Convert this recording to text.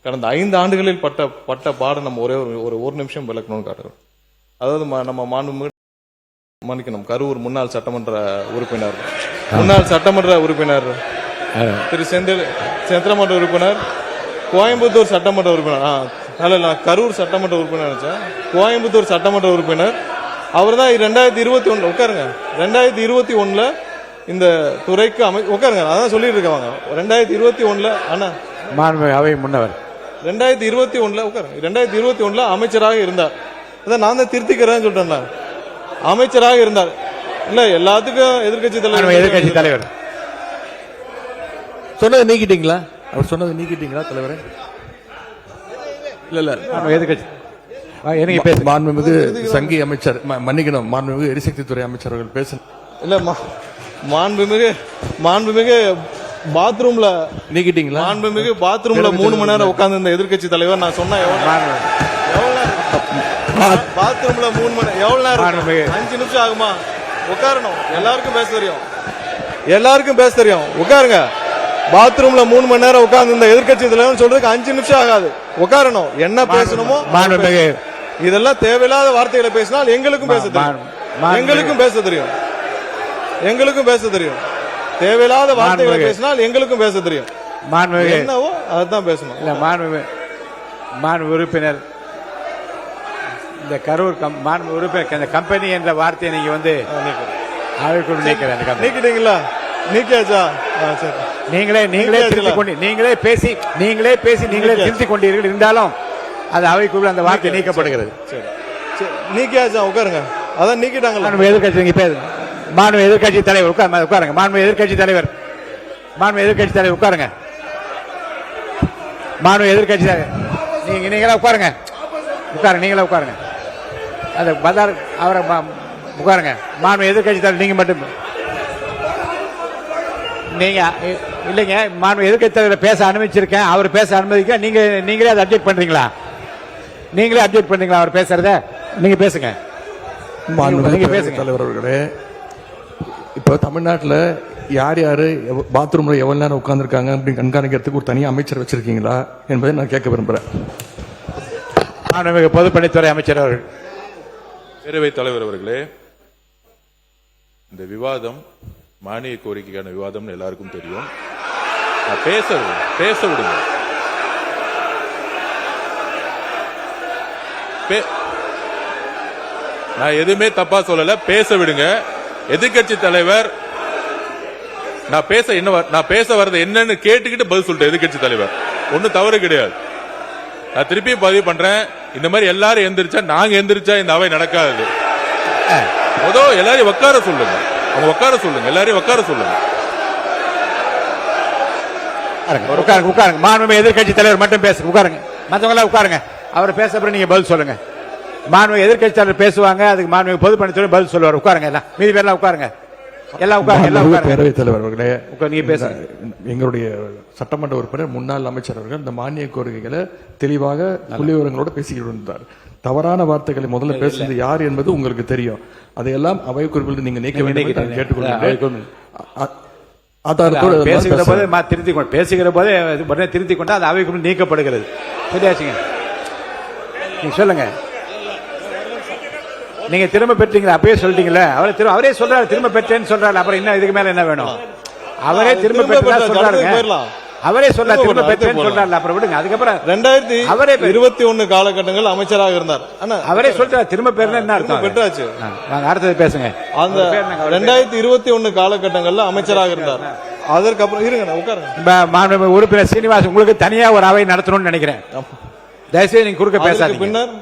கடந்த 5 ஆண்டுகளில் பட்ட பாடம் நம்ம ஒரே ஒரு நிமிஷம் விளக்கணும்னு காட்டுறோம். அதாவது நம்ம மாண்புமிகு மன்னிக்கணும், கரூர் முன்னாள் சட்டமன்ற உறுப்பினர் திரு செந்திரமன்ற உறுப்பினர், கோயம்புத்தூர் சட்டமன்ற உறுப்பினர், கரூர் சட்டமன்ற உறுப்பினர் நினைச்சேன், கோயம்புத்தூர் சட்டமன்ற உறுப்பினர். அவர் தான் 2021 உட்காருங்க, 2021 இந்த துறைக்கு உட்காருங்க, அதான் சொல்லிட்டு இருக்காங்க. 2021 அண்ணா அவை முன்னவர் 2021 உட்காருங்க, 2021 அமைச்சராக இருந்தார். அதான் நான் தான் திருத்திக்கிறேன்னு சொல்றேன். அமைச்சராக இருந்தார். இல்ல எல்லாத்துக்கும் எதிர்கட்சி தலைவர் சொன்னதை நீக்கிட்டீங்களா? அவர் சொன்னதை நீக்கிட்டீங்களா தலைவரே? இல்ல எதிர்கட்சி மாண்புமிகு சங்கி அமைச்சர், மன்னிக்கணும், மாண்புமிகு எரிசக்தித்துறை அமைச்சர் அவர்கள் பேச இல்ல மாண்புமிகு பாத்ரூம்ல நீக்கிட்டீங்களா? மாண்புமிகு பாத்ரூம்ல 3 மணி நேரம் உட்கார்ந்து இந்த எதிர்கட்சி தலைவர் நான் சொன்ன பாத்ரூம்ல 3 மணி எவ்வளவு நேரம்? 5 நிமிஷம் ஆகுமா? உட்காரணும். எல்லாருக்கும் பேச தெரியும். உட்காருங்க. பாத்ரூம்ல 3 மணி நேரம் உட்கார்ந்து இந்த எதிர்கட்சி தலைவர் சொல்றதுக்கு 5 நிமிஷம் ஆகாது. உட்காரணும். என்ன பேசணுமோ இதெல்லாம் தேவையில்லாத வார்த்தைகளை பேசினால் எங்களுக்கும் பேச தெரியும். தேவையில்லாத வார்த்தைகளை பேசினால் எங்களுக்கும் பேச தெரியும். என்னவோ அதுதான் பேசணும். மாண்பு உறுப்பினர், இந்த கரூர் உறுப்பினர் இந்த கம்பெனி என்ற வார்த்தையை நீங்க நீக்கிட்டீங்களா? நீக்கியாச்சா? நீங்களே பேசி திருத்திக் கொண்டீர்கள். இருந்தாலும் அது அவைக்குள்ள அந்த வார்த்தை நீக்கப்படுகிறது. நீக்கியாச்சா? உட்காருங்க. அதான் நீக்கிட்டாங்க. எதிர்கட்சி மாண்பு எதிர்கட்சி தலைவர் உட்காருங்க. மாண்பு எதிர்கட்சி தலைவர் உட்காருங்க. மாண்பு எதிர்கட்சி நீங்களே உட்காருங்க. நீங்களே உட்காருங்க. அது பதார் அவரை உட்காருங்க. மாண்பு எதிர்கட்சி தலைவர் நீங்க மட்டும் நீங்க இல்லைங்க. மாண்பு எதிர்கட்சி தலைவர் பேச அனுமதிச்சிருக்கேன். அவர் பேச அனுமதிக்க நீங்களே அதை அப்டேட் பண்றீங்களா? அவர் பேசுறத நீங்க பேசுங்க. தலைவர் அவர்களே, இப்ப தமிழ்நாட்டில் யார் பாத்ரூம்ல எவ்வளவு நேரம் உட்கார்ந்துருக்காங்க அப்படின்னு கண்காணிக்கிறதுக்கு ஒரு தனியாக அமைச்சர் வச்சிருக்கீங்களா என்பதை நான் கேட்க விரும்புறேன். பொதுப்பணித்துறை அமைச்சர் அவர்கள். பேரவைத் தலைவர் அவர்களே, இந்த விவாதம் மானிய கோரிக்கைக்கான விவாதம் எல்லாருக்கும் தெரியும். பேச விடுங்க. நான் எதுவுமே தப்பா சொல்லல. பேச விடுங்க. எதிர்கட்சி தலைவர் நான் பேச வர்றது என்னன்னு கேட்டுக்கிட்டு பதில் சொல்லிட்டேன். எதிர்கட்சி தலைவர் ஒன்னும் தவறு கிடையாது. நான் திருப்பியும் பதிவு பண்றேன். இந்த மாதிரி எல்லாரும் எந்திரிச்சா நாங்க எந்திரிச்சா இந்த அவை நடக்காது. எல்லாரையும் உட்கார சொல்லுங்க. எல்லாரையும் உட்கார சொல்லுங்க. உட்காருங்க. மாண்புமிகு எதிர்கட்சி தலைவர் மட்டும் பேசுங்க. உட்காருங்க. மற்றவங்க எல்லாம் உட்காருங்க. அவர் பேச நீங்க பதில் சொல்லுங்க. மாண்புமிகு எதிர்கட்சி தலைவர் பேசுவாங்க. அதுக்கு மாண்புமிகு பொதுப்பணித்துறை பதில் சொல்லுவார். உட்காருங்க. எல்லாம் மீதி பேர்லாம் உட்காருங்க. பேரவைத் தலைவர் அவர்களே, நீங்க பேசுங்க. எங்களுடைய சட்டமன்ற உறுப்பினர் முன்னாள் அமைச்சர் அவர்கள் இந்த மானிய கோரிக்கைகளை தெளிவாக புள்ளிவிவரங்களோட பேசிக்கிட்டு இருந்தார். தவறான வார்த்தைகளை முதல்ல பேசுறது யார் என்பது உங்களுக்கு தெரியும். அதையெல்லாம் அவை குறிப்பில் நீங்க நீக்க வேண்டும் கேட்டுக்கொள்கிறேன். பேசுகிற போதே திருத்திக் கொண்டா அது அவை குறிப்பில் நீக்கப்படுகிறது. சரியாச்சுங்க? நீங்க சொல்லுங்க. நீங்க திரும்ப பெற்றீங்களா? அப்பயே சொல்லிட்டீங்களா? அவரே சொல்றாரு திரும்ப பெற்றேன்னு சொல்றாரு. அப்புறம் என்ன இதுக்கு மேல என்ன வேணும்? அவரே திரும்ப பெற்றா சொல்றாரு. அவரே சொல்ல திரும்ப பெற்றேன்னு சொல்றாரு. அப்புறம் விடுங்க. அதுக்கப்புறம் 2021 காலகட்டங்கள் அமைச்சராக இருந்தார். அவரே சொல்றாரு திரும்ப பெறணும். என்ன அர்த்தம்? பெற்றாச்சு. நாங்க அடுத்தது பேசுங்க. அந்த 2021 காலகட்டங்கள்ல அமைச்சராக இருந்தார். அதற்கப்புறம் இருங்க, உட்காருங்க. உறுப்பினர் சீனிவாசன், உங்களுக்கு தனியா ஒரு அவை நடத்தணும்னு நினைக்கிறேன். தயவுசெய்து நீங்க குறுக்க பேசாதீங்க. பின்னர்